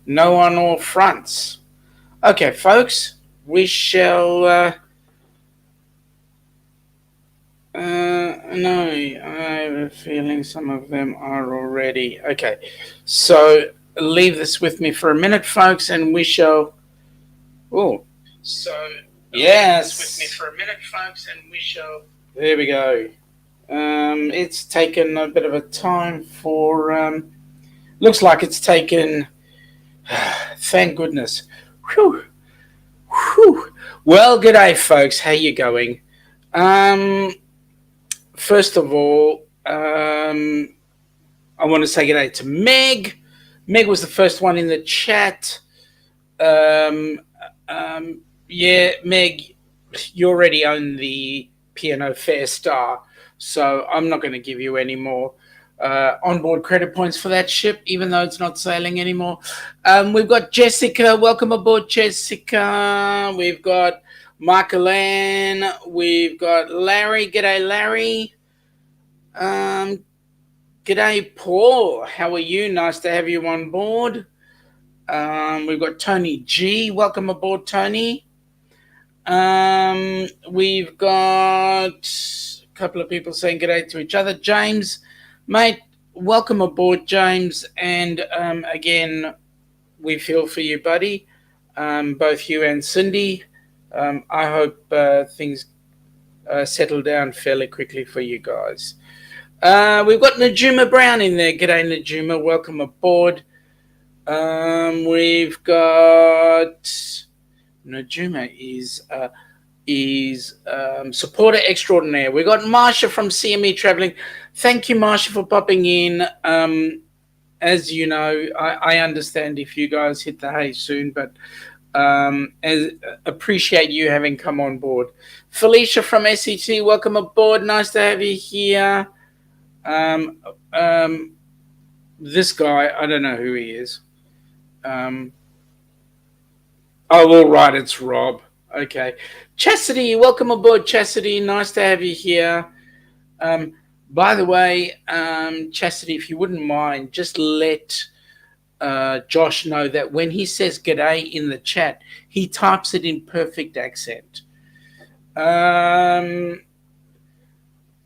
No on all fronts. Okay, folks, we shall. No, I have a feeling some of them are already. Okay, so leave this with me for a minute, folks, and we shall. Oh, so yes. Leave this with me for a minute, folks, and we shall. There we go. It's taken a bit of a time for. Looks like it's taken. Thank goodness. Whew. Whew. Well, good day, folks. How you going? Um, First of all, I want to say good day to Meg. Meg was the first one in the chat. Um, yeah, Meg, you already own the P&O Fair Star, so I'm not going to give you any more onboard credit points for that ship, even though it's not sailing anymore. We've got Jessica. Welcome aboard, Jessica. We've got Michael-Ann. We've got Larry. G'day, Larry. G'day, Paul. How are you? Nice to have you on board. We've got Tony G. Welcome aboard, Tony. We've got a couple of people saying g'day to each other. James, mate, welcome aboard, James. And again, we feel for you, buddy. Both you and Cindy. I hope things settle down fairly quickly for you guys. We've got Najuma Brown in there. G'day, Najuma. Welcome aboard. We've got Najuma is supporter extraordinaire. We've got Marsha from CME Traveling. Thank you, Marsha, for popping in. As you know, I understand if you guys hit the hay soon, but appreciate you having come on board. Felicia from SET, welcome aboard. Nice to have you here. This guy, I don't know who he is. Oh, all right, it's Rob. Okay. Chastity, welcome aboard, Chastity. Nice to have you here. By the way, Chastity, if you wouldn't mind, just let Josh know that when he says g'day in the chat, he types it in perfect accent.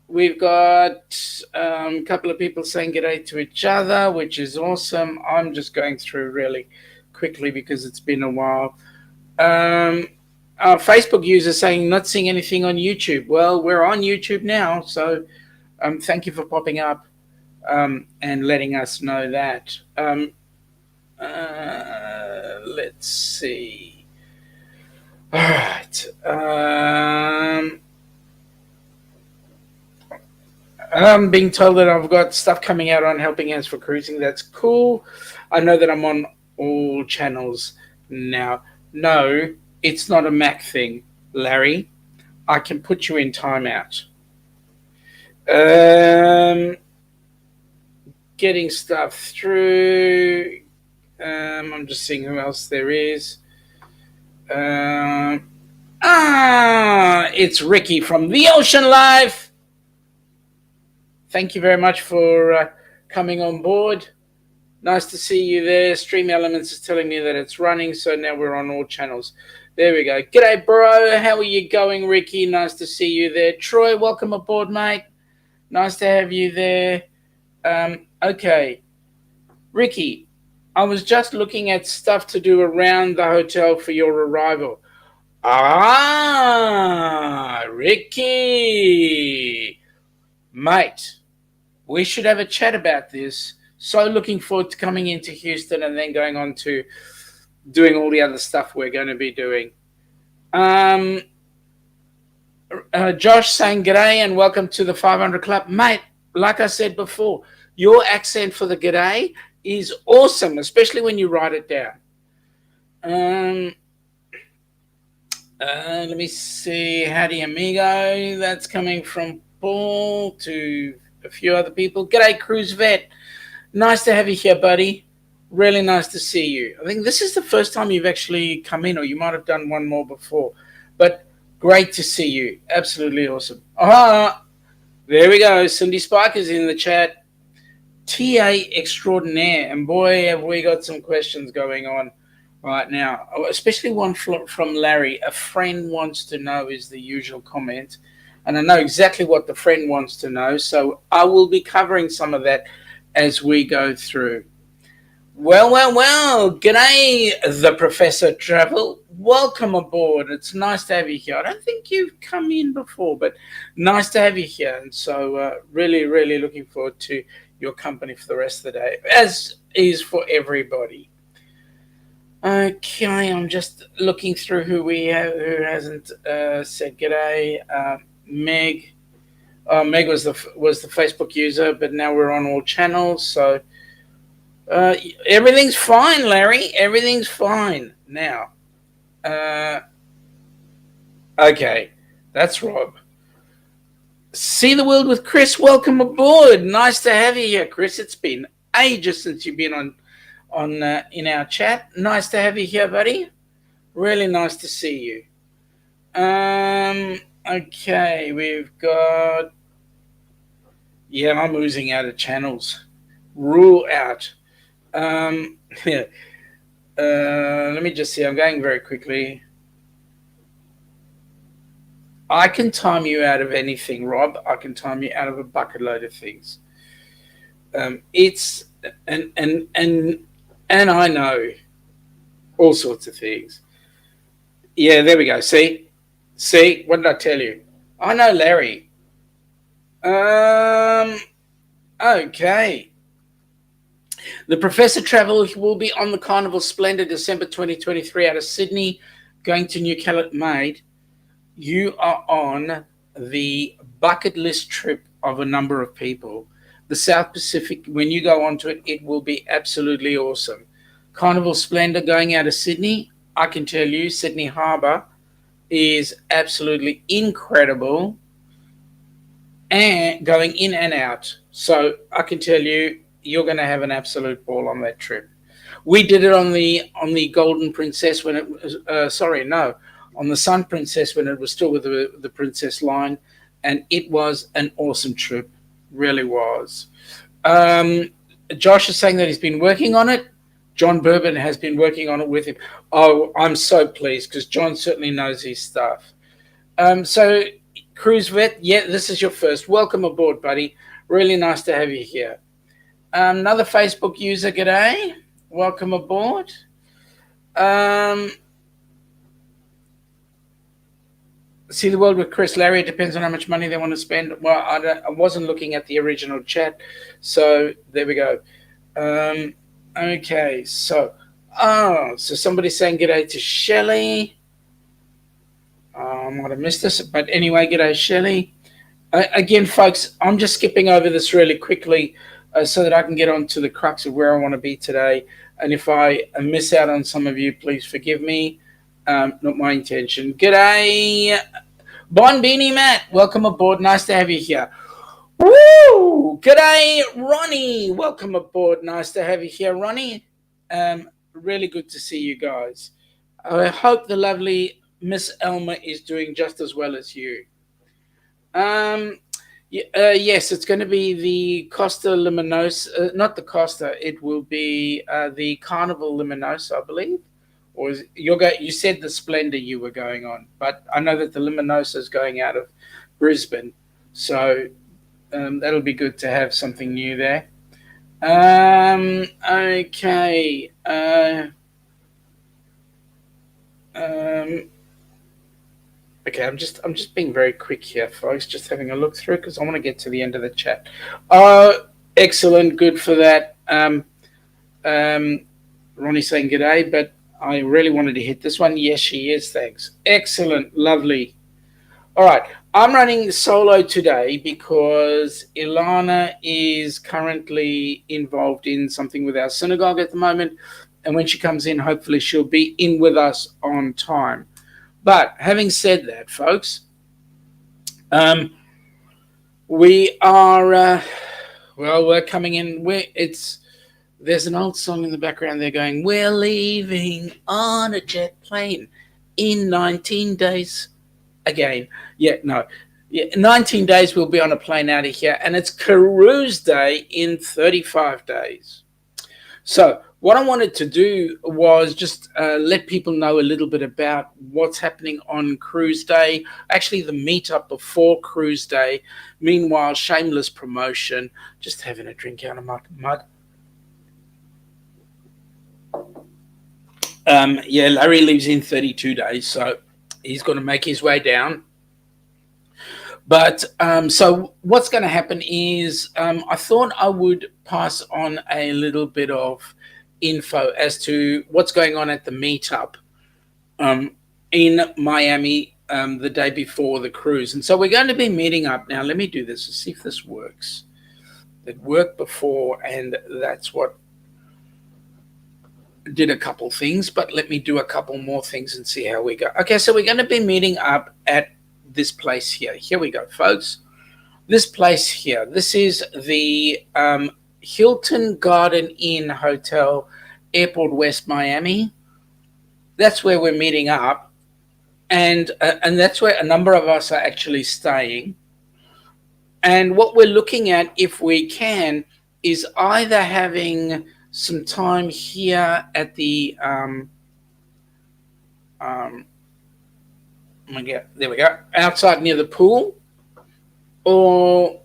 We've got a couple of people saying g'day to each other, which is awesome. I'm just going through really quickly because it's been a while. Our Facebook user saying not seeing anything on YouTube. Well, we're on YouTube now, so thank you for popping up and letting us know that. Let's see. All right. I'm being told that I've got stuff coming out on Helping Hands for Cruising. That's cool. I know that I'm on all channels now. No, it's not a Mac thing, Larry. I can put you in timeout. Getting stuff through. I'm just seeing who else there is. It's Ricky from The Ocean Life. Thank you very much for coming on board. Nice to see you there. Stream Elements is telling me that it's running, so now we're on all channels. There we go. G'day, bro. How are you going, Ricky? Nice to see you there. Troy, welcome aboard, mate. Nice to have you there. Okay. Ricky, I was just looking at stuff to do around the hotel for your arrival. Ricky. Mate, we should have a chat about this. So looking forward to coming into Houston and then going on to doing all the other stuff we're going to be doing. Josh saying g'day and welcome to the 500 Club. Mate, like I said before, your accent for the g'day is awesome, especially when you write it down. Let me see. Howdy, amigo. That's coming from Paul to a few other people. G'day, Cruise Vet. Nice to have you here, buddy. Really nice to see you. I think this is the first time you've actually come in, or you might have done one more before. But great to see you. Absolutely awesome. There we go. Cindy Spike is in the chat. TA extraordinaire, and boy, have we got some questions going on right now, especially one from Larry. A friend wants to know is the usual comment, and I know exactly what the friend wants to know, so I will be covering some of that as we go through. Well. G'day, the Professor Travel. Welcome aboard. It's nice to have you here. I don't think you've come in before, but nice to have you here. And so, really looking forward to your company for the rest of the day, as is for everybody. Okay, I'm just looking through who we have who hasn't said g'day. Meg. Meg was the Facebook user, but now we're on all channels, so. Everything's fine, Larry. Everything's fine now. Okay, that's Rob. See the world with Chris. Welcome aboard. Nice to have you here, Chris. It's been ages since you've been on in our chat. Nice to have you here, buddy. Really nice to see you. Okay, we've got. Yeah, I'm oozing out of channels. Rule out. Yeah. Let me just see. I'm going very quickly. I can time you out of anything, Rob. I can time you out of a bucket load of things. It's and I know all sorts of things. Yeah, there we go. See, what did I tell you? I know Larry. Okay. The Professor Travel will be on the Carnival Splendor December 2023 out of Sydney, going to Newcastle. Mate, you are on the bucket list trip of a number of people. The South Pacific, when you go onto it, it will be absolutely awesome. Carnival Splendor going out of Sydney, I can tell you, Sydney Harbour is absolutely incredible, and going in and out. So I can tell you, you're going to have an absolute ball on that trip. We did it on the Golden Princess when it was on the Sun Princess when it was still with the Princess line, and it was an awesome trip, really was. Josh is saying that he's been working on it. John Bourbon has been working on it with him. Oh, I'm so pleased because John certainly knows his stuff. So Cruise Vet, yeah, this is your first. Welcome aboard, buddy. Really nice to have you here. Another Facebook user, g'day. Welcome aboard. See the world with Chris. Larry, it depends on how much money they want to spend. Well, I wasn't looking at the original chat, so there we go. Okay, so somebody's saying g'day to Shelley. I might have missed this, but anyway, g'day, Shelley. Again, folks, I'm just skipping over this really quickly so that I can get on to the crux of where I want to be today. And if I miss out on some of you, please forgive me. Not my intention. G'day, Bon Beanie Matt. Welcome aboard. Nice to have you here. Woo! G'day, Ronnie. Welcome aboard. Nice to have you here, Ronnie. Really good to see you guys. I hope the lovely Miss Elma is doing just as well as you. Yes, it's going to be the Costa Luminosa, not the Costa. It will be the Carnival Luminosa, I believe. Or you said the Splendor you were going on, but I know that the Luminosa is going out of Brisbane, so that'll be good to have something new there. Okay. Okay, I'm just being very quick here, folks. Just having a look through because I want to get to the end of the chat. Oh, excellent, good for that. Ronnie's saying g'day, but I really wanted to hit this one. Yes, she is. Thanks. Excellent, lovely. All right, I'm running solo today because Ilana is currently involved in something with our synagogue at the moment, and when she comes in, hopefully she'll be in with us on time. But having said that, folks, we are we're coming in. There's an old song in the background there going, "We're leaving on a jet plane in 19 days." Again, yeah, no, Yeah, 19 days we'll be on a plane out of here, and it's cruise day in 35 days. So what I wanted to do was just let people know a little bit about what's happening on cruise day, actually the meetup before cruise day. Meanwhile, shameless promotion, just having a drink out of my mug. Yeah, Larry leaves in 32 days, so he's going to make his way down. But so what's going to happen is I thought I would pass on a little bit of info as to what's going on at the meetup in Miami the day before the cruise. And so we're going to be meeting up. Now, let me do this to see if this works. It worked before, and that's what did a couple things, but let me do a couple more things and see how we go. Okay, so we're going to be meeting up at this place here. Here we go, folks. This place here. This is the Hilton Garden Inn Hotel, Airport West, Miami. That's where we're meeting up, and that's where a number of us are actually staying. And what we're looking at, if we can, is either having some time here at the there we go, outside near the pool, or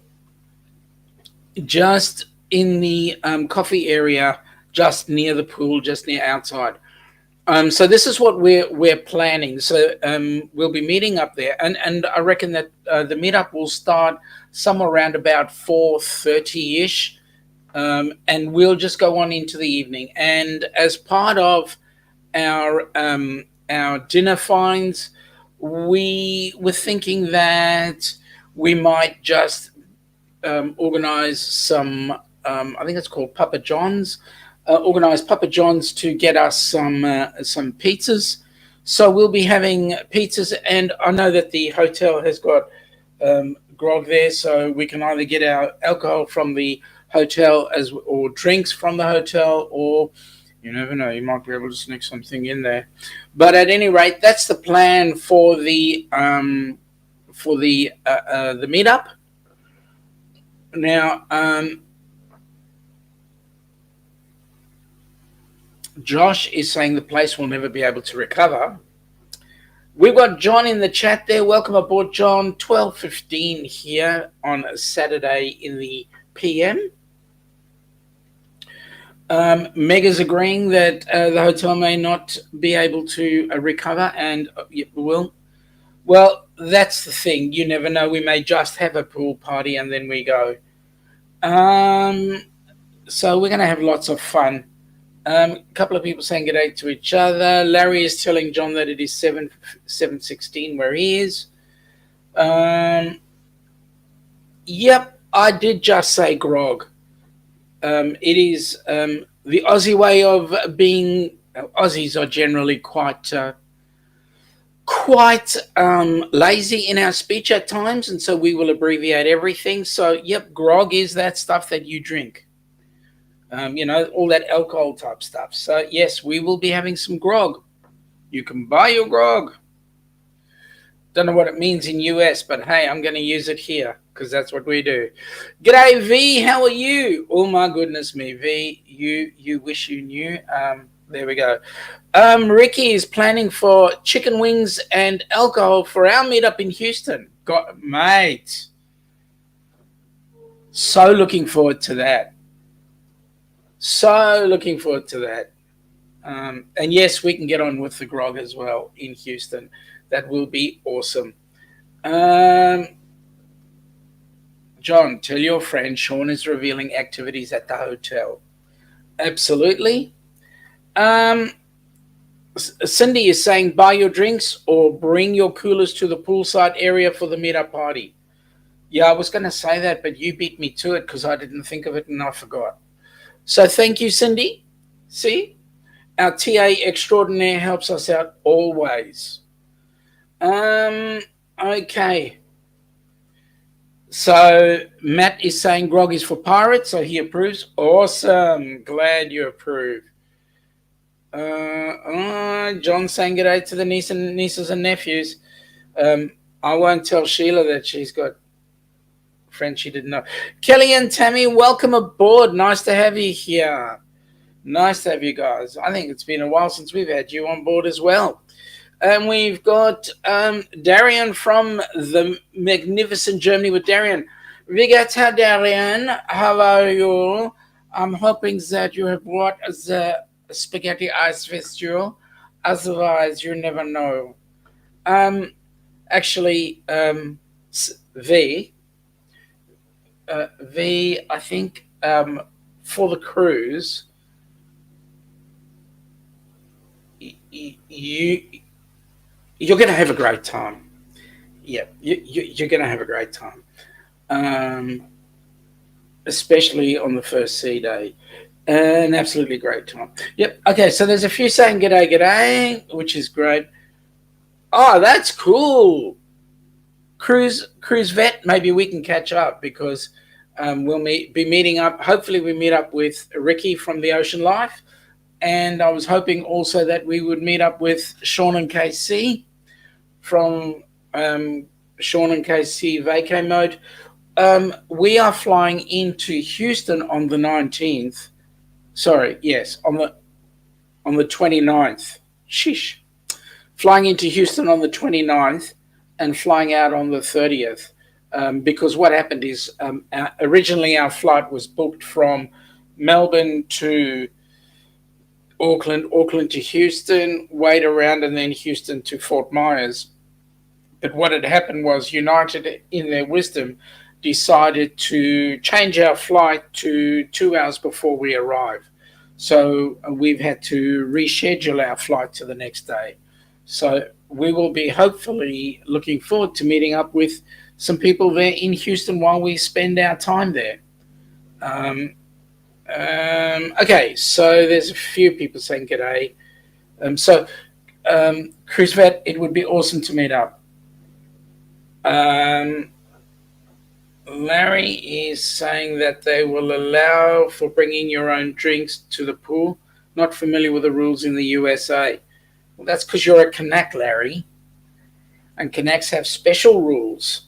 just in the coffee area, just near the pool, just near outside. So this is what we're planning. So we'll be meeting up there, and I reckon that the meetup will start somewhere around about 4:30 ish. And we'll just go on into the evening. And as part of our dinner finds, we were thinking that we might just organize some. I think it's called Papa John's. Organize Papa John's to get us some pizzas. So we'll be having pizzas, and I know that the hotel has got grog there, so we can either get our alcohol from the hotel or drinks from the hotel, or you never know, you might be able to sneak something in there. But at any rate, that's the plan for the meetup. Now, Josh is saying the place will never be able to recover. We've got John in the chat there. Welcome aboard, John. 12:15 here on a Saturday in the PM. Mega's agreeing that the hotel may not be able to recover, and will. Well, that's the thing. You never know. We may just have a pool party and then we go. So we're going to have lots of fun. A couple of people saying good day to each other. Larry is telling John that it is 7:16 where he is. Yep, I did just say grog. It is the Aussie way of being. Aussies are generally quite lazy in our speech at times, and so we will abbreviate everything. So, yep, grog is that stuff that you drink. All that alcohol type stuff. So, yes, we will be having some grog. You can buy your grog. Don't know what it means in US, but hey, I'm going to use it here because that's what we do. G'day, V. How are you? Oh, my goodness me, V. You wish you knew. There we go. Ricky is planning for chicken wings and alcohol for our meetup in Houston. Mate. So looking forward to that. So looking forward to that. And yes, we can get on with the grog as well in Houston. That will be awesome. John, tell your friend Sean is revealing activities at the hotel. Absolutely. Cindy is saying buy your drinks or bring your coolers to the poolside area for the meetup party. Yeah, I was going to say that, but you beat me to it because I didn't think of it and I forgot. So thank you, Cindy. See, our TA extraordinaire helps us out always. Okay. So Matt is saying grog is for pirates, so he approves. Awesome. Glad you approve. John saying good day to the nieces and nephews. I won't tell Sheila that she's got friends she didn't know. Kelly and Tammy, welcome aboard. Nice to have you here. Nice to have you guys. I think it's been a while since we've had you on board as well. And we've got Darian from the magnificent Germany with Darian. Vigata Darian, how are you? I'm hoping that you have brought the spaghetti ice with you. Otherwise, you never know. Um, actually, V, I think for the cruise, you you're going to have a great time. Yeah, you're going to have a great time, um, especially on the first sea day. An absolutely great time. Yep. Okay, so there's a few saying g'day, g'day, which is great. Oh, that's cool. Cruise vet. Maybe we can catch up because be meeting up. Hopefully, we meet up with Ricky from the Ocean Life, and I was hoping also that we would meet up with Sean and KC from Sean and KC Vacay Mode. We are flying into Houston on the 19th. Sorry, yes, on the 29th. Sheesh. Flying into Houston on the 29th and flying out on the 30th. Because what happened is originally our flight was booked from Melbourne to Auckland to Houston, wait around, and then Houston to Fort Myers. But what had happened was United, in their wisdom, decided to change our flight to 2 hours before we arrive. So we've had to reschedule our flight to the next day. So we will be hopefully looking forward to meeting up with some people there in Houston while we spend our time there. Okay, so there's a few people saying g'day. Chris Vet, it would be awesome to meet up. Larry is saying that they will allow for bringing your own drinks to the pool. Not familiar with the rules in the USA. Well, that's because you're a Kanak, Larry. And Kanaks have special rules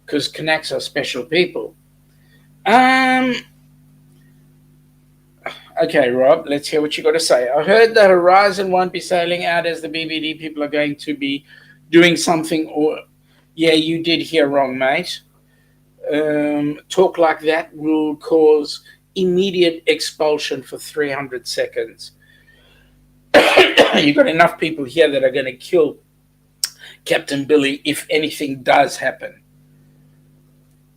because Kanaks are special people. Okay, Rob, let's hear what you got to say. I heard that Horizon won't be sailing out as the BBD people are going to be doing something. Or, yeah, you did hear wrong, mate. Talk like that will cause immediate expulsion for 300 seconds. You've got enough people here that are going to kill Captain Billy if anything does happen.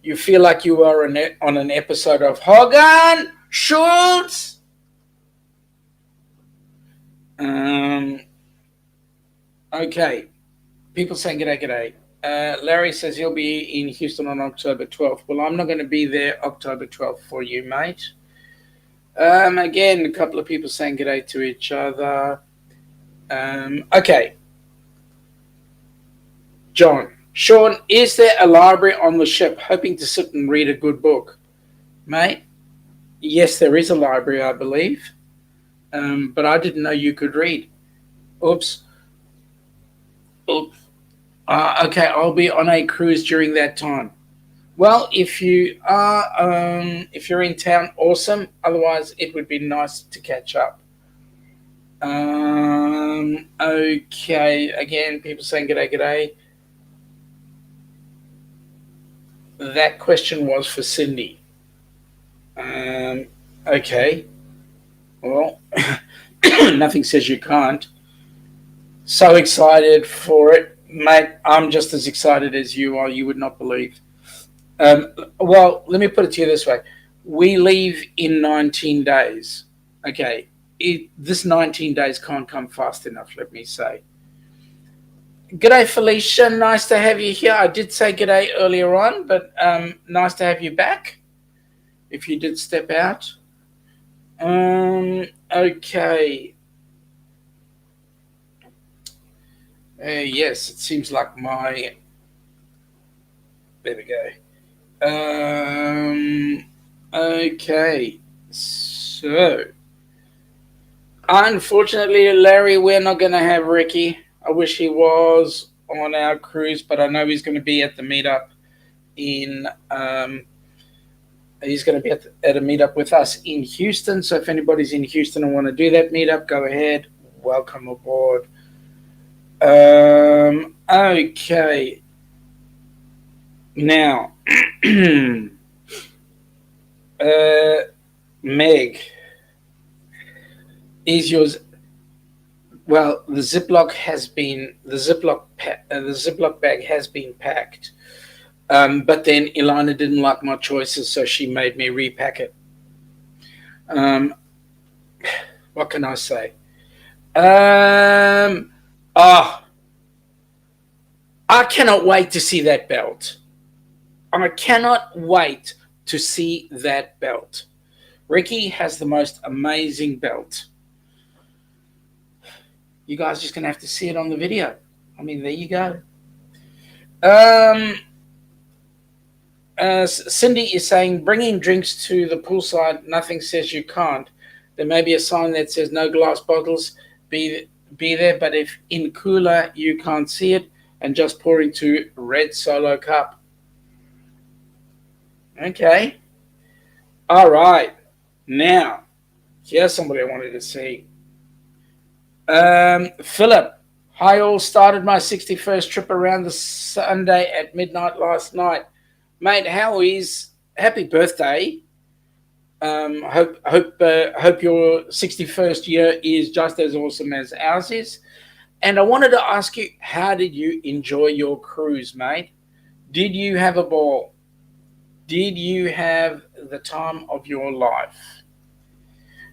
You feel like you are on an episode of Hogan Schultz. Okay. People saying g'day, g'day. Larry says he'll be in Houston on October 12th. Well, I'm not going to be there October 12th for you, mate. Again, a couple of people saying g'day to each other. Okay. John. Sean, is there a library on the ship? Hoping to sit and read a good book. Mate, yes, there is a library, I believe. But I didn't know you could read. Oops. Okay, I'll be on a cruise during that time. Well, if you're in town, awesome. Otherwise, it would be nice to catch up. Okay, again, people saying g'day, g'day. That question was for Cindy. Okay. Well, nothing says you can't. So excited for it. Mate, I'm just as excited as you are. You would not believe. Well, let me put it to you this way. We leave in 19 days. Okay. This 19 days can't come fast enough, let me say. G'day, Felicia. Nice to have you here. I did say g'day earlier on, but nice to have you back if you did step out. Okay. Yes, it seems like my... There we go. Okay. So, unfortunately, Larry, we're not going to have Ricky. I wish he was on our cruise, but I know he's going to be at the meetup in. He's going to be at a meetup with us in Houston. So if anybody's in Houston and want to do that meetup, go ahead. Welcome aboard. Okay. Now, Meg, is yours? Well, the Ziploc bag has been packed. But then Ilana didn't like my choices, so she made me repack it. What can I say? I cannot wait to see that belt. I cannot wait to see that belt. Ricky has the most amazing belt. You guys are just going to have to see it on the video. I mean, there you go. Cindy is saying, bringing drinks to the poolside, nothing says you can't. There may be a sign that says no glass bottles, be there, but if in cooler you can't see it, and just pour into red Solo cup. Okay. All right. Now, here's somebody I wanted to see. Philip, hi all, started my 61st trip around the Sunday at midnight last night. Mate, how is? Happy birthday! Hope your 61st year is just as awesome as ours is. And I wanted to ask you, how did you enjoy your cruise, mate? Did you have a ball? Did you have the time of your life?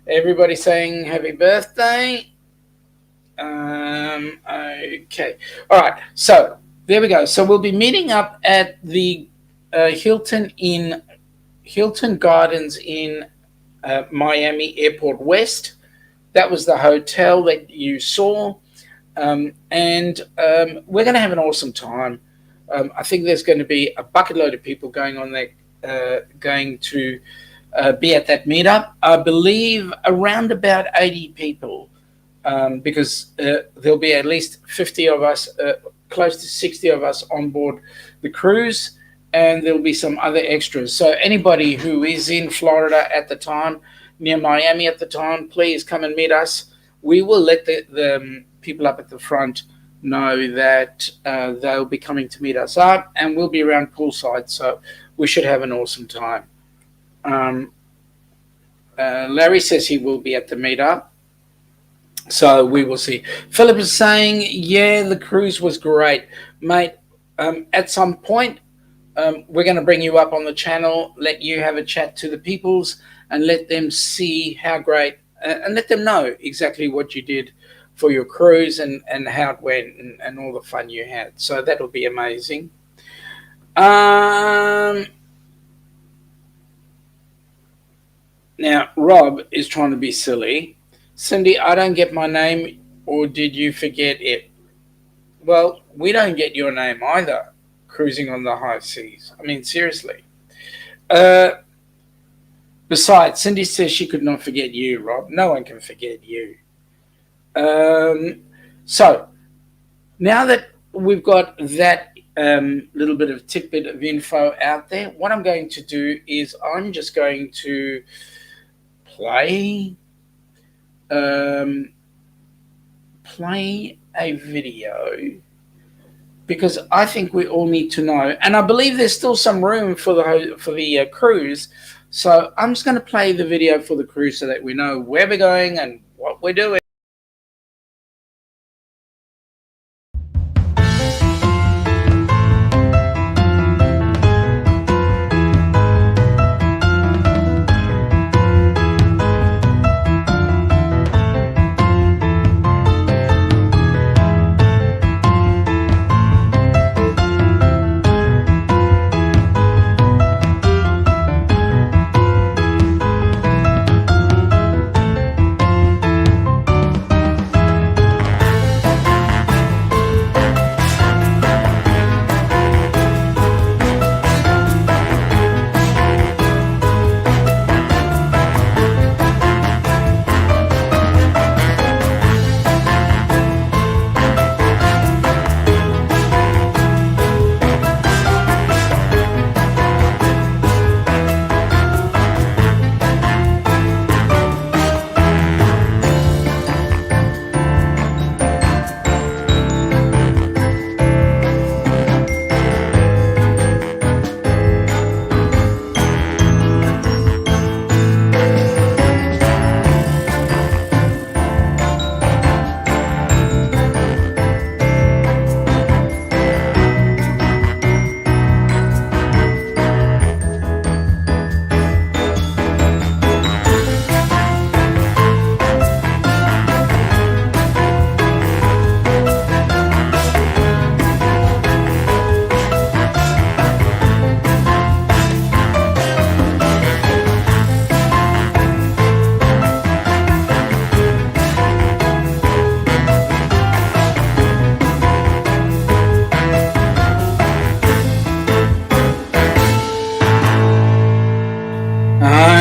Everybody saying happy birthday. Okay. All right. So there we go. So we'll be meeting up at the Hilton Gardens in Miami Airport West. That was the hotel that you saw. And we're going to have an awesome time. I think there's going to be a bucket load of people going on there, going to be at that meetup. I believe around about 80 people, because there'll be at least 50 of us, close to 60 of us on board the cruise. And there'll be some other extras. So anybody who is in Florida at the time, near Miami at the time, please come and meet us. We will let the people up at the front know that they'll be coming to meet us up, and we'll be around poolside. So we should have an awesome time. Larry says he will be at the meetup. So we will see. Philip is saying, yeah, the cruise was great. Mate, at some point, we're going to bring you up on the channel, let you have a chat to the peoples, and let them see how great, and let them know exactly what you did for your cruise and how it went and all the fun you had. So that'll be amazing. Now, Rob is trying to be silly. Cindy, I don't get my name, or did you forget it? Well, we don't get your name either. Cruising on the high seas. I mean, seriously. Besides, Cindy says she could not forget you, Rob. No one can forget you. So, now that we've got that little bit of tidbit of info out there, what I'm going to do is I'm just going to play a video, because I think we all need to know, and I believe there's still some room for the cruise. So I'm just going to play the video for the cruise so that we know where we're going and what we're doing.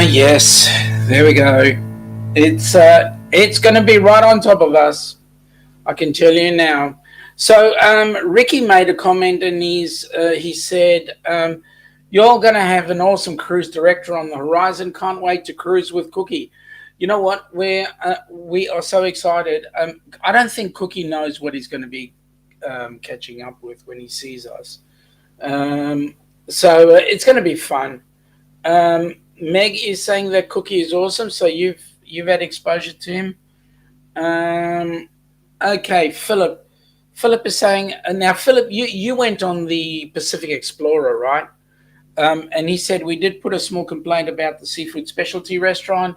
Yes, there we go. It's going to be right on top of us. I can tell you now. So Ricky made a comment, and he said, "You're going to have an awesome cruise director on the horizon. Can't wait to cruise with Cookie." You know what? We are so excited. I don't think Cookie knows what he's going to be catching up with when he sees us. So it's going to be fun. Meg is saying that Cookie is awesome. So you've had exposure to him. Okay, Philip. Philip is saying now. Philip, you went on the Pacific Explorer, right? And he said we did put a small complaint about the seafood specialty restaurant.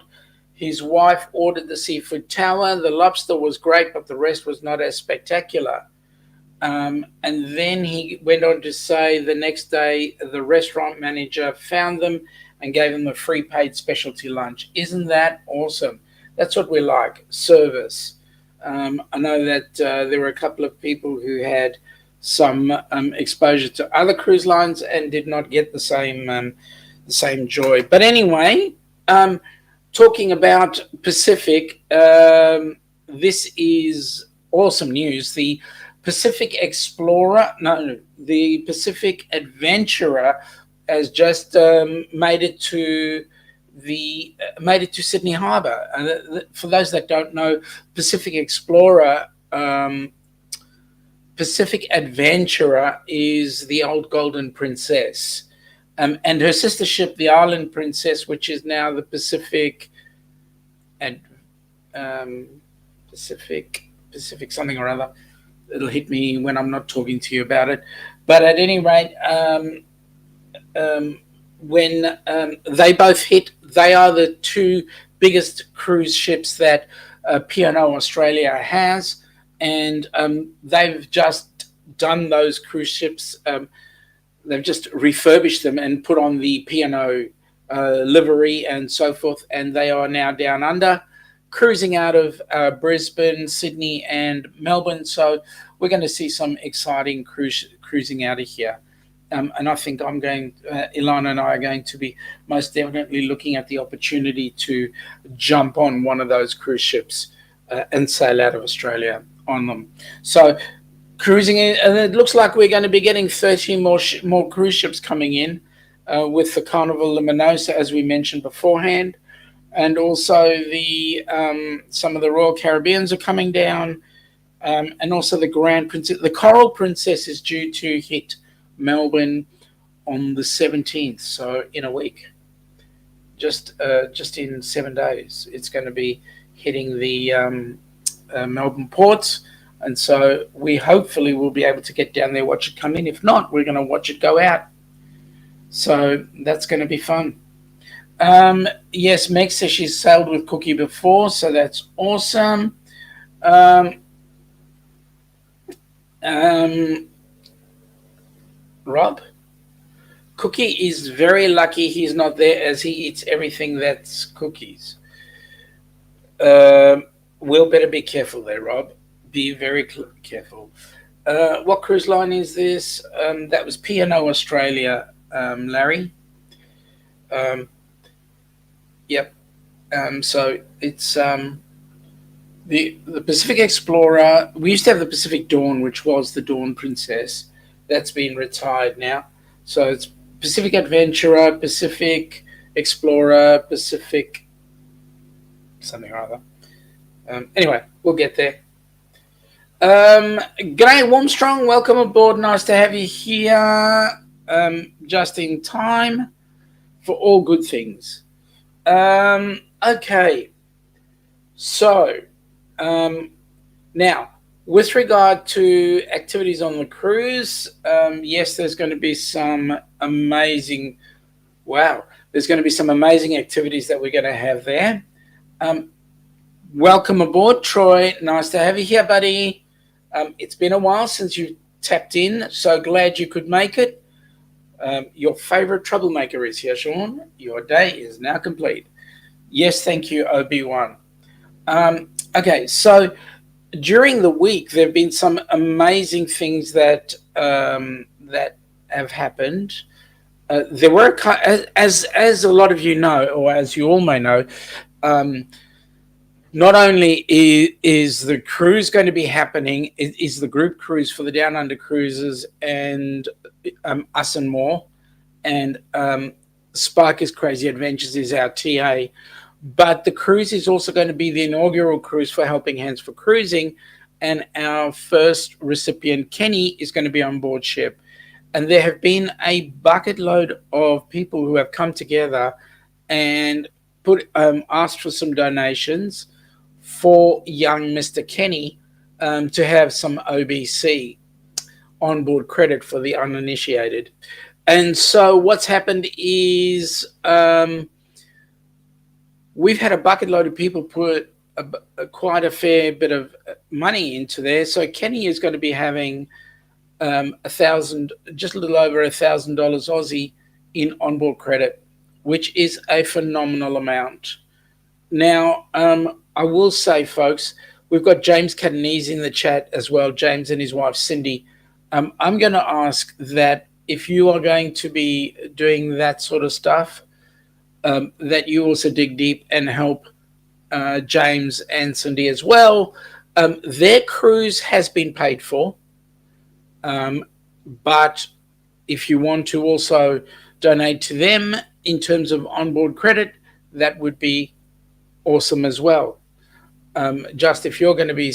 His wife ordered the seafood tower. The lobster was great, but the rest was not as spectacular. And then he went on to say the next day the restaurant manager found them and gave them a free paid specialty lunch. Isn't that awesome? That's what we like, service. I know that there were a couple of people who had some exposure to other cruise lines and did not get the same joy. But anyway, talking about Pacific, this is awesome news. The Pacific Adventurer has just made it to Sydney Harbour. For those that don't know, Pacific Adventurer is the old Golden Princess, and her sister ship, the Island Princess, which is now the Pacific something or other. It'll hit me when I'm not talking to you about it. But at any rate, when they both hit, they are the two biggest cruise ships that P&O Australia has, and they've just done those cruise ships. They've just refurbished them and put on the P&O livery and so forth, and they are now down under, cruising out of Brisbane, Sydney, and Melbourne. So we're going to see some exciting cruising out of here. And I think Ilana and I are going to be most definitely looking at the opportunity to jump on one of those cruise ships and sail out of Australia on them. So cruising in, and it looks like we're going to be getting 13 more cruise ships coming in with the Carnival Luminosa, as we mentioned beforehand. And also some of the Royal Caribbeans are coming down, and also the Grand Princess. The Coral Princess is due to hit Melbourne on the 17th, so in a week, just in 7 days, it's going to be hitting the Melbourne ports, and so we hopefully will be able to get down there, watch it come in. If not, we're going to watch it go out. So that's going to be fun. Yes, Meg says she's sailed with Cookie before, so that's awesome. Rob, Cookie is very lucky he's not there, as he eats everything that's Cookie's. We'll better be careful there, Rob. Be very careful. What cruise line is this? That was P&O Australia, Larry. Yep. So it's the Pacific Explorer. We used to have the Pacific Dawn, which was the Dawn Princess. That's been retired now. So it's Pacific Adventurer, Pacific Explorer, Pacific something or other. Anyway, we'll get there. G'day, Warmstrong. Welcome aboard. Nice to have you here. Just in time for all good things. Okay. So, now, with regard to activities on the cruise, yes, there's going to be some amazing, there's going to be some amazing activities that we're going to have there. Welcome aboard, Troy. Nice to have you here, buddy. It's been a while since you tapped in. So glad you could make it. Your favorite troublemaker is here, Sean. Your day is now complete. Yes, thank you, Obi-Wan. Okay, so during the week, there have been some amazing things that have happened. there were, as a lot of you know, or as you all may know, um, not only is the cruise going to be happening, is the group cruise for the Down Under cruises and Us and More, and Sparker's Crazy Adventures is our TA. But the cruise is also going to be the inaugural cruise for Helping Hands for Cruising, and our first recipient, Kenny, is going to be on board ship. And there have been a bucket load of people who have come together and asked for some donations for young Mr. Kenny to have some OBC, onboard credit for the uninitiated. And so what's happened is we've had a bucket load of people put quite a fair bit of money into there. So Kenny is going to be having just a little over $1,000 Aussie in onboard credit, which is a phenomenal amount. Now, I will say, folks, we've got James Catanese in the chat as well, James and his wife, Cindy. I'm going to ask that if you are going to be doing that sort of stuff, that you also dig deep and help James and Cindy as well. Their cruise has been paid for, but if you want to also donate to them in terms of onboard credit, that would be awesome as well. Just if you're going to be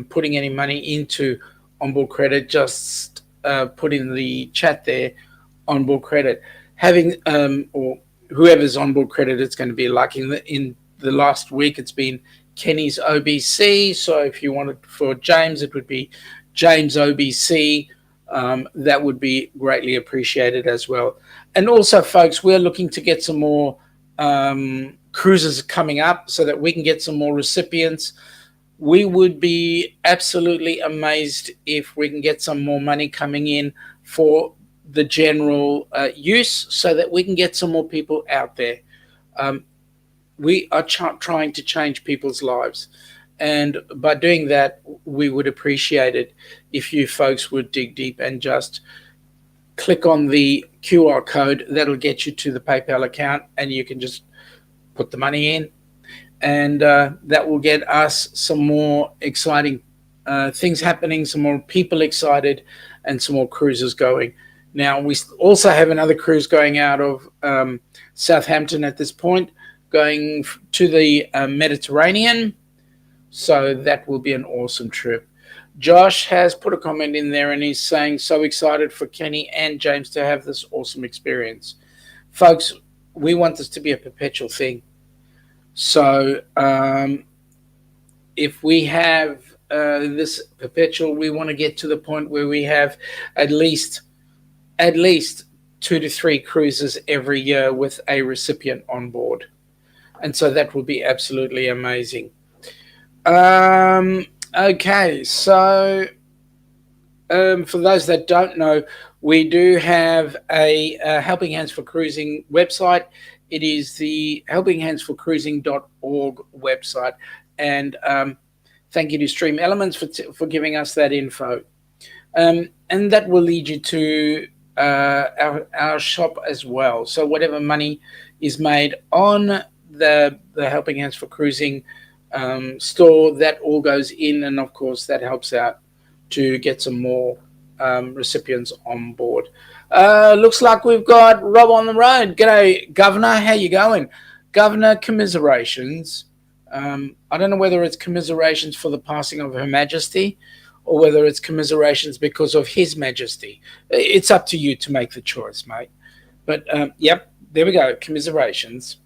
putting any money into onboard credit, just put in the chat there, onboard credit. Having or whoever's onboard credit it's going to be, like in the last week, it's been Kenny's OBC. So if you wanted for James, it would be James OBC. That would be greatly appreciated as well. And also, folks, we're looking to get some more cruises coming up so that we can get some more recipients. We would be absolutely amazed if we can get some more money coming in for the general use so that we can get some more people out there. We are trying to change people's lives. And by doing that, we would appreciate it if you folks would dig deep and just click on the QR code. That'll get you to the PayPal account and you can just put the money in. And that will get us some more exciting things happening, some more people excited, and some more cruises going. Now, we also have another cruise going out of Southampton at this point, going to the Mediterranean. So that will be an awesome trip. Josh has put a comment in there and he's saying, so excited for Kenny and James to have this awesome experience. Folks, we want this to be a perpetual thing. So if we have this perpetual, we want to get to the point where we have at least 2 to 3 cruises every year with a recipient on board. And so that will be absolutely amazing. Okay, so for those that don't know, we do have a Helping Hands for Cruising website. It is the helpinghandsforcruising.org website. And thank you to Stream Elements for giving us that info. And that will lead you to our shop as well. So whatever money is made on the Helping Hands for Cruising store, that all goes in, and of course that helps out to get some more recipients on board. Looks like we've got Rob on the road. G'day, Governor. How you going? Governor, commiserations. I don't know whether it's commiserations for the passing of Her Majesty or whether it's commiserations because of His Majesty. It's up to you to make the choice, mate. But yep, there we go. Commiserations.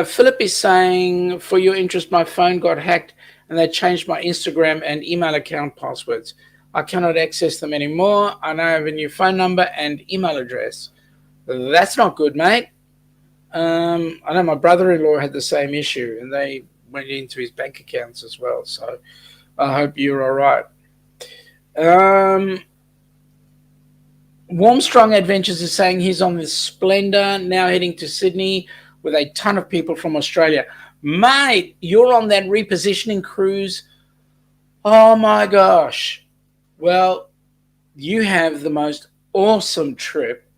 Philip is saying, for your interest, my phone got hacked and they changed my Instagram and email account passwords. I cannot access them anymore. I now have a new phone number and email address. That's not good, mate. I know my brother-in-law had the same issue and they went into his bank accounts as well. So I hope you're all right. Warmstrong Adventures is saying he's on the Splendor, now heading to Sydney with a ton of people from Australia. Mate, you're on that repositioning cruise. Oh, my gosh. Well, you have the most awesome trip,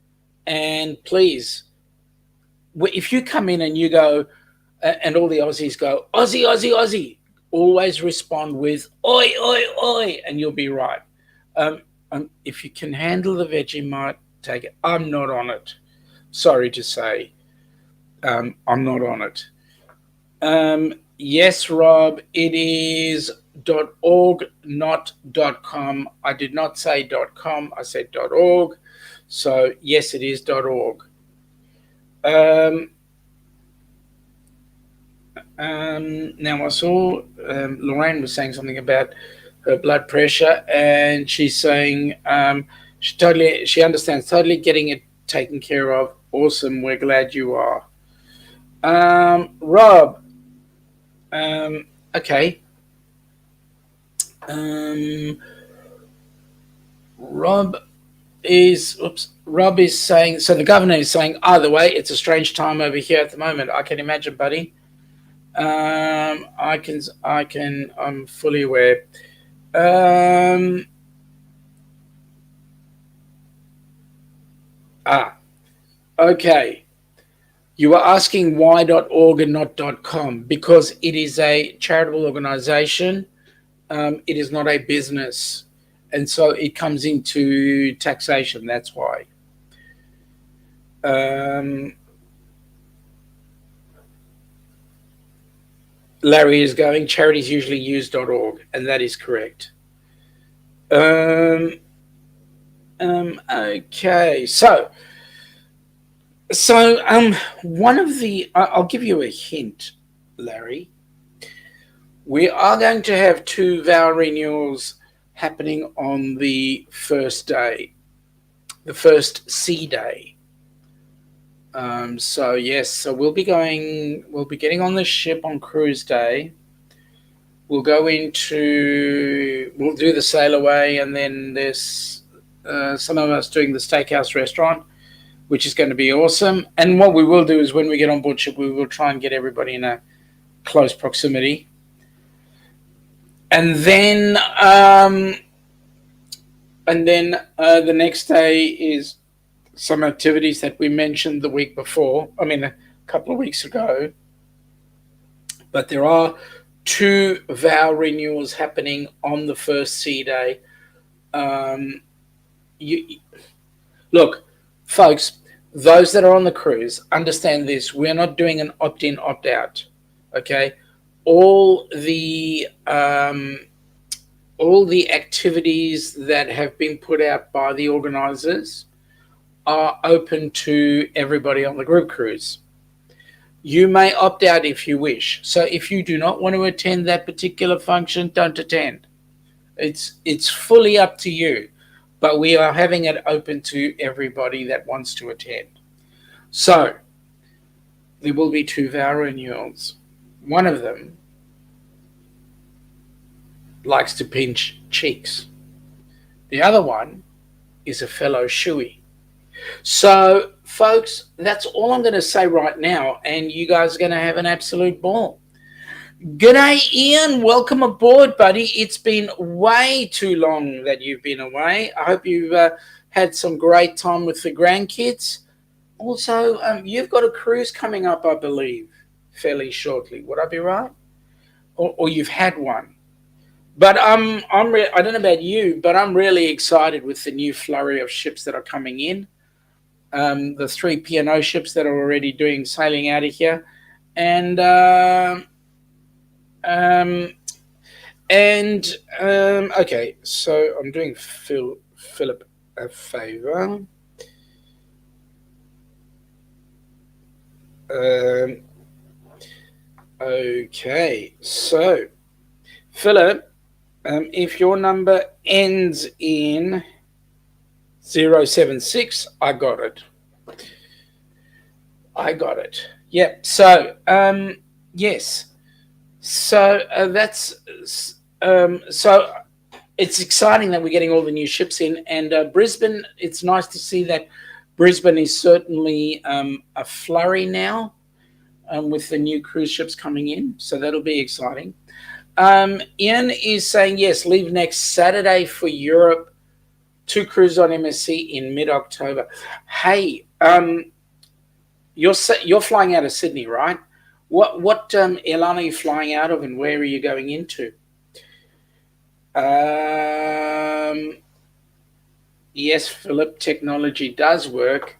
and please, if you come in and you go, and all the Aussies go, Aussie, Aussie, Aussie, always respond with, oi, oi, oi, and you'll be right. If you can handle the Vegemite, take it. I'm not on it. Sorry to say, I'm not on it. Yes, Rob, it is .org, not .com. I did not say .com, I said .org. So, yes, it is .org. Um, Now, I saw Lorraine was saying something about her blood pressure, and she's saying she understands totally getting it taken care of. Awesome, we're glad you are. Rob, okay. Um, Rob Rob is saying, so the governor is saying, either way, it's a strange time over here at the moment. I can imagine, buddy. I'm fully aware. Um, okay. You are asking why.org and not .com because it is a charitable organization. It is not a business. And so it comes into taxation. That's why. Larry is going, charities usually use .org, and that is correct. Okay, so one of the I'll give you a hint, Larry. We are going to have two vow renewals happening on the first day, the first sea day. So yes, so we'll be getting on the ship on cruise day. We'll do the sail away, and then there's some of us doing the steakhouse restaurant, which is going to be awesome. And what we will do is when we get on board ship, we will try and get everybody in a close proximity. And then the next day is some activities that we mentioned the week before. I mean, a couple of weeks ago. But there are two vow renewals happening on the first sea day. Look, folks, those that are on the cruise, understand this. We're not doing an opt-in, opt-out. Okay, all the activities that have been put out by the organisers are open to everybody on the group cruise. You may opt out if you wish. So if you do not want to attend that particular function, don't attend. It's fully up to you. But we are having it open to everybody that wants to attend. So there will be two vow renewals. One of them likes to pinch cheeks. The other one is a fellow shoey. So, folks, that's all I'm going to say right now, and you guys are going to have an absolute ball. G'day, Ian. Welcome aboard, buddy. It's been way too long that you've been away. I hope you've had some great time with the grandkids. Also, you've got a cruise coming up, I believe, fairly shortly. Would I be right? Or you've had one. But I don't know about you, but I'm really excited with the new flurry of ships that are coming in. The three P&O ships that are already sailing out of here, and okay, so I'm doing Philip a favor. Okay, so Philip, if your number ends in 076, I got it. Yep. So, yes. So that's so it's exciting that we're getting all the new ships in, and Brisbane. It's nice to see that Brisbane is certainly a flurry now with the new cruise ships coming in. So that'll be exciting. Ian is saying yes, leave next Saturday for Europe to cruise on MSC in mid-October. Hey, you're flying out of Sydney, right? What airline are you flying out of, and where are you going into? Yes, Philip, technology does work,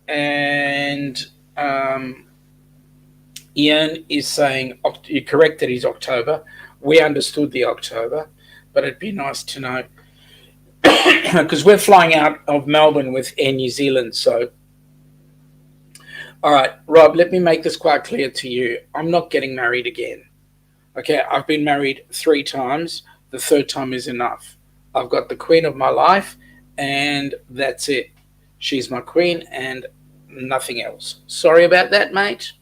and Ian is saying you're correct that he's October. We understood the October, but it'd be nice to know because we're flying out of Melbourne with Air New Zealand. So, all right, Rob, let me make this quite clear to you. I'm not getting married again. Okay, I've been married 3 times. The third time is enough. I've got the queen of my life, and that's it. She's my queen and nothing else. Sorry about that, mate,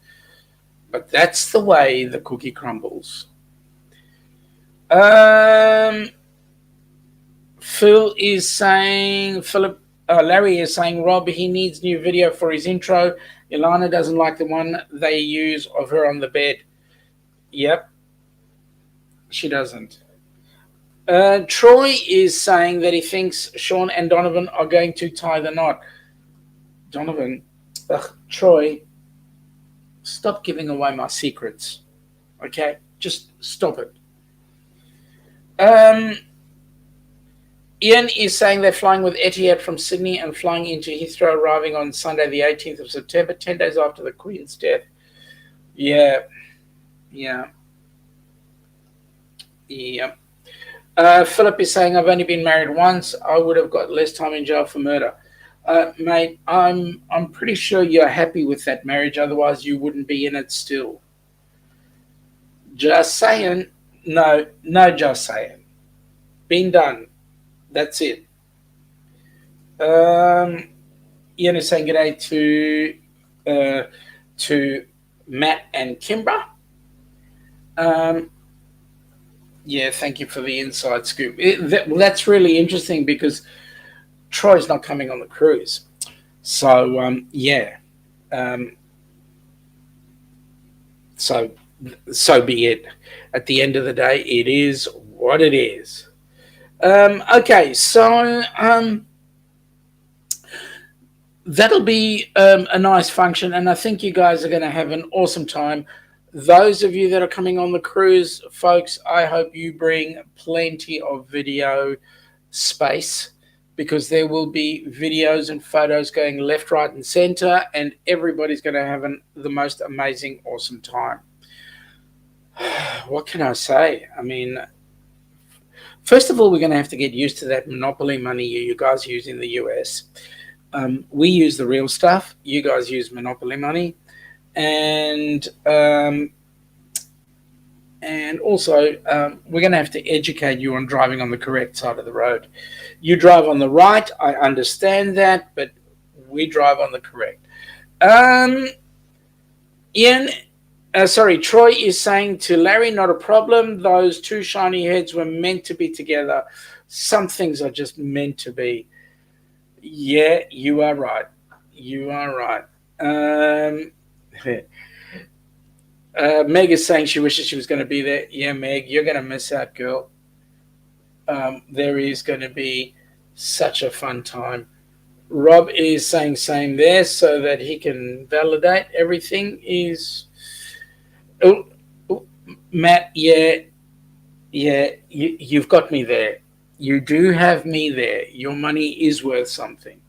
but that's the way the cookie crumbles. Phil is saying, Larry is saying, Rob, he needs new video for his intro. Ilana doesn't like the one they use of her on the bed. Yep, she doesn't. Troy is saying that he thinks Sean and Donovan are going to tie the knot. Donovan, Troy, stop giving away my secrets. Okay, just stop it. Ian is saying they're flying with Etihad from Sydney and flying into Heathrow, arriving on Sunday, the 18th of September, 10 days after the Queen's death. Yeah. Philip is saying, I've only been married once. I would have got less time in jail for murder. Mate, I'm pretty sure you're happy with that marriage. Otherwise, you wouldn't be in it still. Just saying. No, just saying. Been done. That's it. Ian is saying good day to Matt and Kimbra. Yeah, thank you for the inside scoop. That's really interesting because Troy's not coming on the cruise. So, yeah. So be it. At the end of the day, it is what it is. Okay, so that'll be a nice function, and I think you guys are going to have an awesome time. Those of you that are coming on the cruise, folks, I hope you bring plenty of video space because there will be videos and photos going left, right, and center, and everybody's going to have the most amazing, awesome time. What can I say? I mean, first of all, we're going to have to get used to that monopoly money you guys use in the US. We use the real stuff. You guys use monopoly money. And also, we're going to have to educate you on driving on the correct side of the road. You drive on the right, I understand that, but we drive on the correct. Troy is saying to Larry, not a problem. Those 2 shiny heads were meant to be together. Some things are just meant to be. Yeah, you are right. Meg is saying she wishes she was going to be there. Yeah, Meg, you're going to miss out, girl. There is going to be such a fun time. Rob is saying same there so that he can validate everything is... Oh, Matt, yeah, you've got me there. You do have me there. Your money is worth something.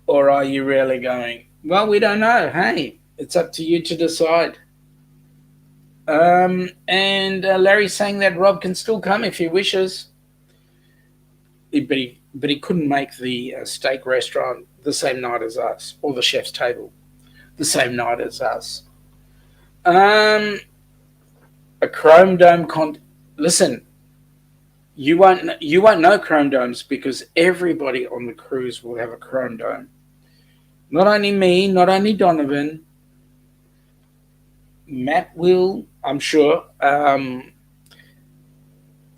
Or are you really going? Well, we don't know. Hey, it's up to you to decide. And Larry's saying that Rob can still come if he wishes. But he couldn't make the steak restaurant the same night as us, or the chef's table the same night as us. A chrome dome listen, you won't know chrome domes because everybody on the cruise will have a chrome dome. Not only me, not only Donovan, Matt will, I'm sure,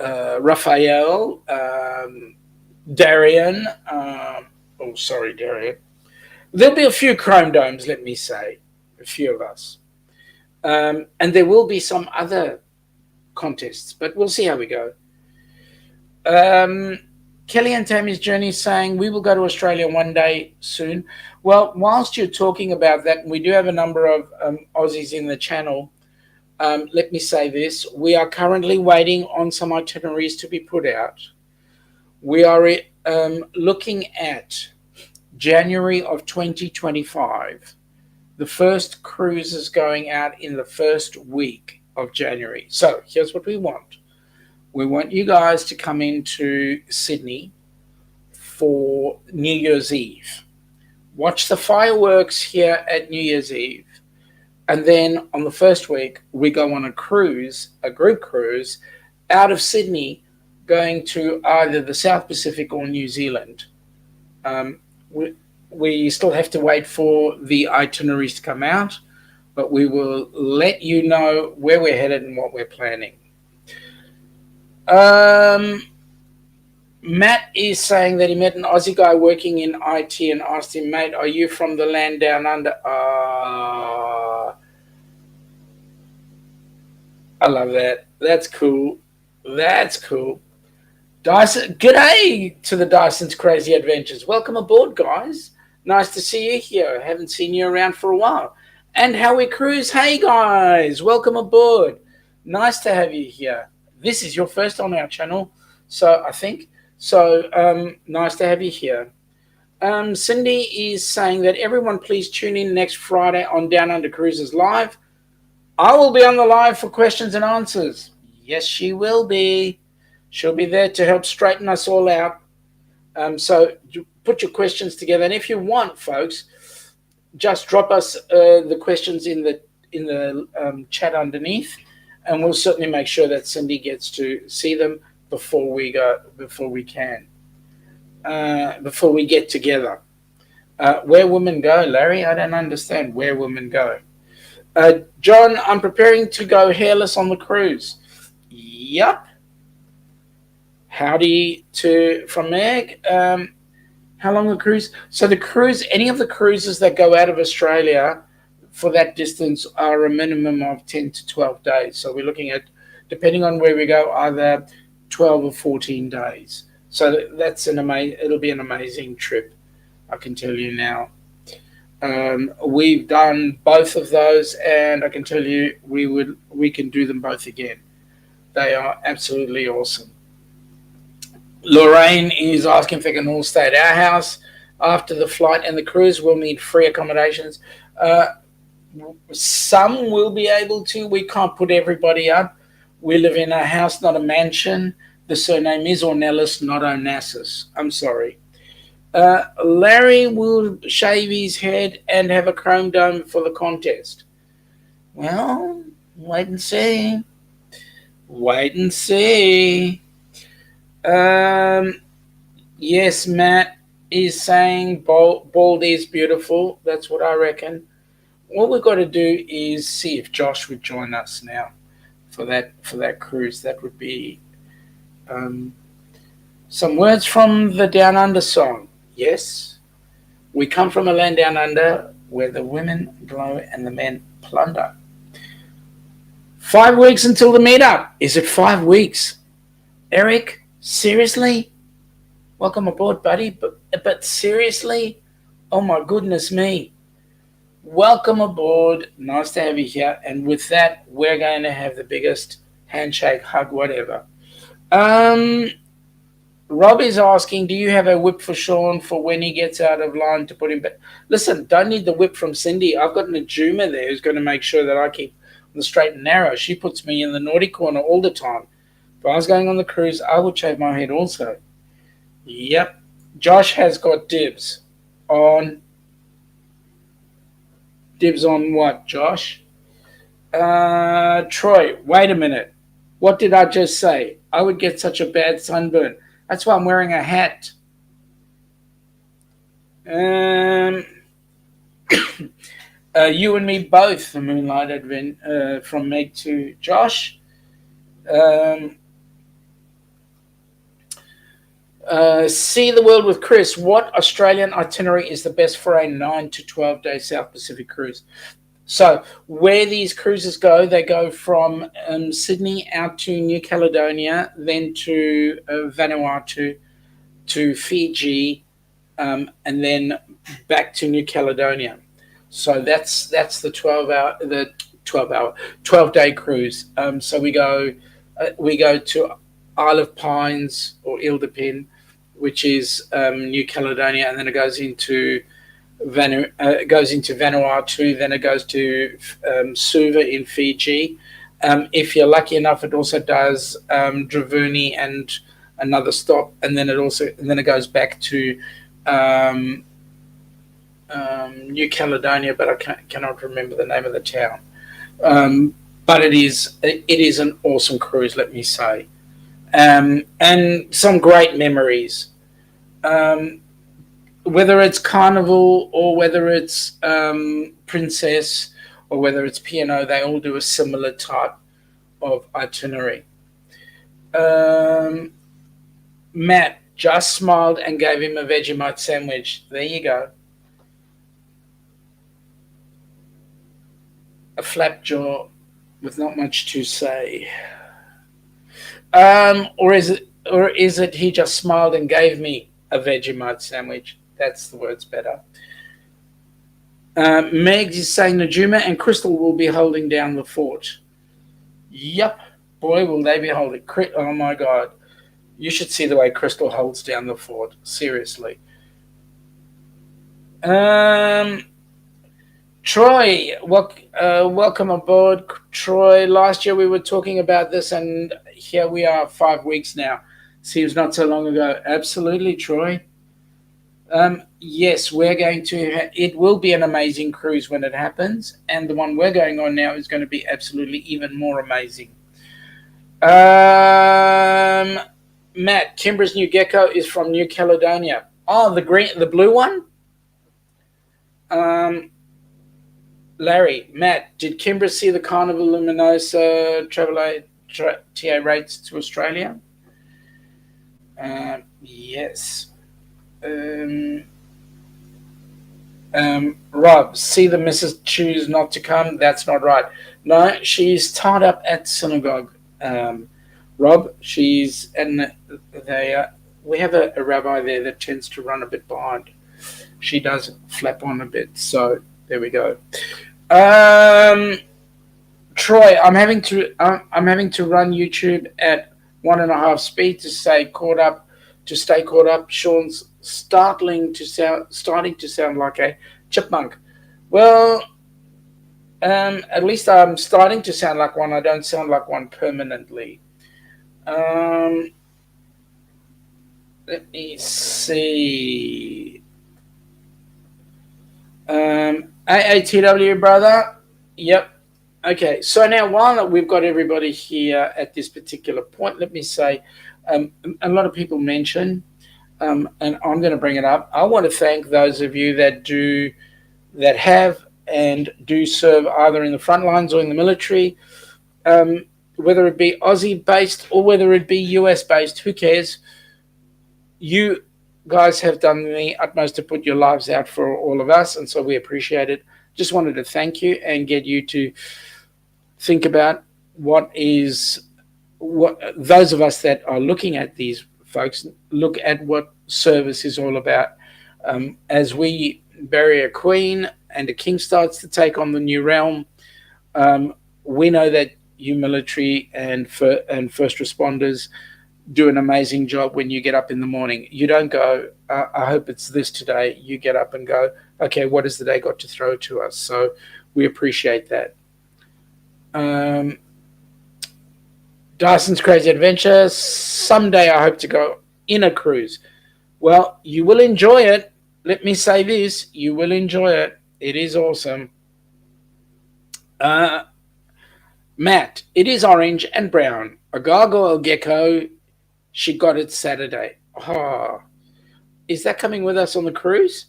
Raphael, Darian, Darian. There'll be a few chrome domes, let me say, a few of us. And there will be some other contests, but we'll see how we go. Um, Kelly and Tammy's Journey is saying we will go to Australia one day soon. Well, whilst you're talking about that, we do have a number of Aussies in the channel. Let me say this. We are currently waiting on some itineraries to be put out. We are looking at January of 2025. The first cruise is going out in the first week of January. So here's what we want. We want you guys to come into Sydney for New Year's Eve. Watch the fireworks here at New Year's Eve. And then on the first week, we go on a cruise, a group cruise, out of Sydney, going to either the South Pacific or New Zealand. We still have to wait for the itineraries to come out, but we will let you know where we're headed and what we're planning. Matt is saying that he met an Aussie guy working in IT and asked him, mate, are you from the land down under? I love that. That's cool. That's cool. Dyson, g'day to the Dyson's Crazy Adventures. Welcome aboard, guys. Nice to see you here. I haven't seen you around for a while. And Howie Cruz, hey guys, welcome aboard. Nice to have you here. This is your first on our channel, so I think. So nice to have you here. Cindy is saying that everyone please tune in next Friday on Down Under Cruises Live. I will be on the live for questions and answers. Yes, she will be. She'll be there to help straighten us all out. So put your questions together, and if you want, folks, just drop us the questions in the chat underneath, and we'll certainly make sure that Cindy gets to see them before we get together. Where women go, Larry? I don't understand where women go. John, I'm preparing to go hairless on the cruise. Yup. Howdy from Meg. How long the cruise? So the cruise, any of the cruises that go out of Australia for that distance are a minimum of 10 to 12 days. So we're looking at, depending on where we go, either 12 or 14 days. So that's it'll be an amazing trip, I can tell you now. We've done both of those, and I can tell you we can do them both again. They are absolutely awesome. Lorraine is asking if they can all stay at our house after the flight and the cruise. We'll need free accommodations. Some will be able to. We can't put everybody up. We live in a house, not a mansion. The surname is Ornelas, not Onassis. I'm sorry. Larry will shave his head and have a chrome dome for the contest. Well, wait and see. Wait and see. Yes, Matt is saying bald is beautiful. That's what I reckon. What we've got to do is see if Josh would join us now for that cruise. That would be some words from the Down Under song. Yes, we come from a land down under where the women glow and the men plunder. 5 weeks until the meetup. Is it 5 weeks? Eric, seriously? Welcome aboard, buddy. But seriously? Oh my goodness me. Welcome aboard. Nice to have you here. And with that, we're going to have the biggest handshake, hug, whatever. Rob is asking, do you have a whip for Sean for when he gets out of line to put him back? Listen, don't need the whip from Cindy. I've got an Ajuma there who's going to make sure that I keep on the straight and narrow. She puts me in the naughty corner all the time. If I was going on the cruise, I would shave my head also. Yep. Josh has got dibs on what, Josh? Troy, wait a minute. What did I just say? I would get such a bad sunburn. That's why I'm wearing a hat. You and me both, the Moonlight Advent, from Meg to Josh. See the world with Chris. What Australian itinerary is the best for a 9 to 12 day South Pacific cruise? So where these cruises go, they go from Sydney out to New Caledonia, then to Vanuatu, to Fiji, and then back to New Caledonia. So that's the 12 day cruise. So we go to Isle of Pines or Ile de Pin, which is New Caledonia, and then it goes into Vanuatu, then it goes to Suva in Fiji. If you're lucky enough, it also does Dravuni and another stop, and then it goes back to um, New Caledonia, but cannot remember the name of the town. But it is an awesome cruise, let me say, and some great memories. Um, whether it's Carnival or whether it's Princess or whether it's P&O, they all do a similar type of itinerary. Um, Matt just smiled and gave him a Vegemite sandwich. There you go. A flap jaw with not much to say. Or is it he just smiled and gave me a Vegemite sandwich? That's the words better. Megs is saying Najuma and Crystal will be holding down the fort. Yup. Boy, will they be holding. Oh my god. You should see the way Crystal holds down the fort. Seriously. Um, Troy, welcome aboard, Troy. Last year we were talking about this, and here we are, 5 weeks now. Seems not so long ago. Absolutely, Troy. Yes, we're going to. It will be an amazing cruise when it happens, and the one we're going on now is going to be absolutely even more amazing. Um, Matt, Kimbra's new gecko is from New Caledonia. Oh, the blue one. Um, Larry, Matt, did Kimbra see the Carnival Luminosa TA rates to Australia? Yes. Um, Rob, see the missus choose not to come? That's not right. No, she's tied up at synagogue. Rob, and we have a rabbi there that tends to run a bit behind. She does flap on a bit, so there we go. Um, Troy, I'm having to run YouTube at 1.5 speed to stay caught up. Sean's starting to sound like a chipmunk. Well, at least I'm starting to sound like one. I don't sound like one permanently. Um, let me see. AATW, brother. Yep. Okay. So now, while we've got everybody here at this particular point, let me say, a lot of people mention, and I'm going to bring it up. I want to thank those of you that have and do serve either in the front lines or in the military, um, whether it be Aussie based or whether it be US based. Who cares? You guys have done the utmost to put your lives out for all of us, and so we appreciate it. Just wanted to thank you and get you to think about what those of us that are looking at these folks look at what service is all about. As we bury a queen and a king starts to take on the new realm, um, we know that you military and first responders do an amazing job when you get up in the morning. You don't go, I hope it's this today. You get up and go, okay, what has the day got to throw to us? So we appreciate that. Um, Dyson's Crazy Adventure. Someday I hope to go in a cruise. Well, you will enjoy it. Let me say this, you will enjoy it. It is awesome. Uh, Matt, it is orange and brown. A gargoyle gecko. She got it Saturday. Oh, is that coming with us on the cruise?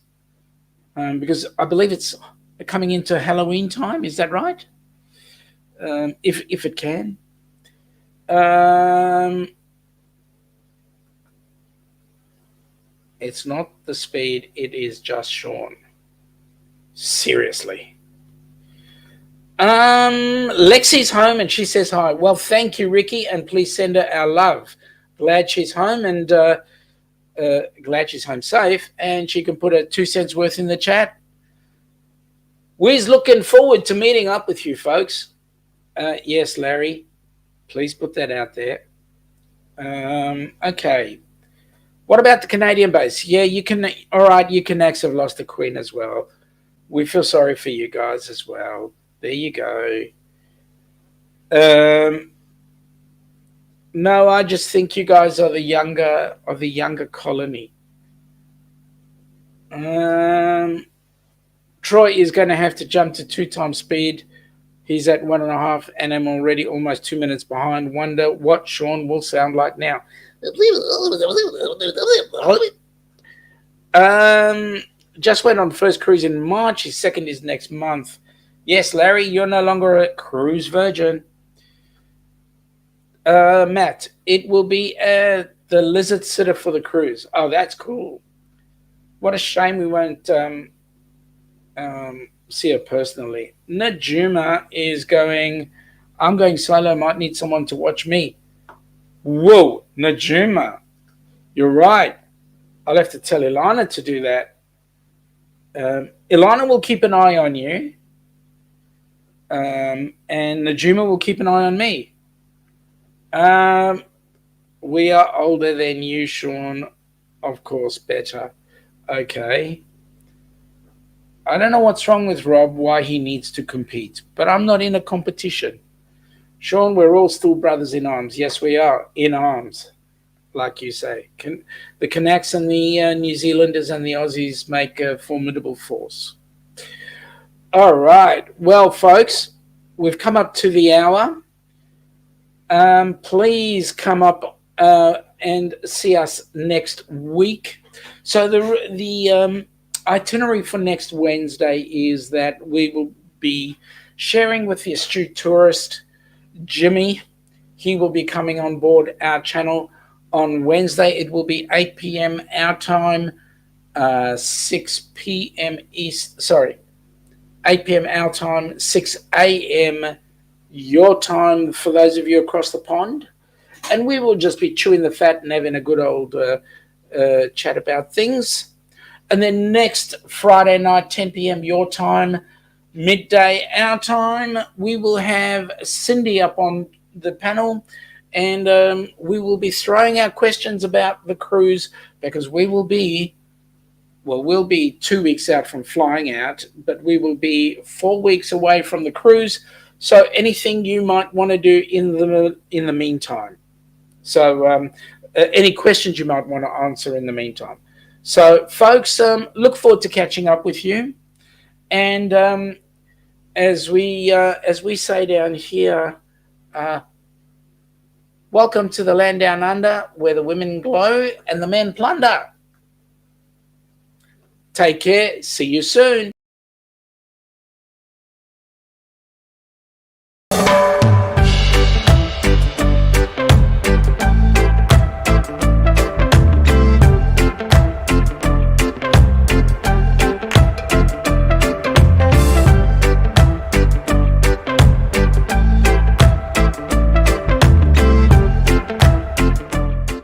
Because I believe it's coming into Halloween time. Is that right? If it can. Um, it's not the speed. It is just Sean. Seriously. Lexi's home and she says hi. Well, thank you, Ricky, and please send her our love. Glad she's home and glad she's home safe, and she can put a 2 cents worth in the chat. We're looking forward to meeting up with you, folks. Yes, Larry, please put that out there. Okay. What about the Canadian base? Yeah, you can. All right, you Canucks have lost the Queen as well. We feel sorry for you guys as well. There you go. No, I just think you guys are the younger colony. Troy is going to have to jump to 2 times speed. He's at 1.5, and I'm already almost 2 minutes behind. Wonder what Sean will sound like now. Just went on first cruise in March. His second is next month. Yes, Larry, you're no longer a cruise virgin. Matt, it will be the lizard sitter for the cruise. Oh, that's cool. What a shame we won't see her personally. Najuma is going, I'm going solo, might need someone to watch me. Whoa, Najuma, you're right. I'll have to tell Ilana to do that. Ilana will keep an eye on you, and Najuma will keep an eye on me. We are older than you, Sean. Of course, better. Okay. I don't know what's wrong with Rob, why he needs to compete, but I'm not in a competition. Sean, we're all still brothers in arms. Yes, we are in arms, like you say. The Canucks and the New Zealanders and the Aussies make a formidable force. All right. Well, folks, we've come up to the hour. Please come up and see us next week. So the itinerary for next Wednesday is that we will be sharing with the astute tourist, Jimmy. He will be coming on board our channel on Wednesday. It will be 8 p.m. our time, 6 p.m. East. Sorry, 8 p.m. our time, 6 a.m. your time for those of you across the pond. And we will just be chewing the fat and having a good old chat about things. And then next Friday night, 10 p.m. your time, midday our time, we will have Cindy up on the panel, and we will be throwing out questions about the cruise, because we'll be 2 weeks out from flying out, but we will be 4 weeks away from the cruise. So anything you might want to do in the meantime. So any questions you might want to answer in the meantime. So, folks, look forward to catching up with you. And as we say down here, welcome to the land down under, where the women glow and the men plunder. Take care. See you soon.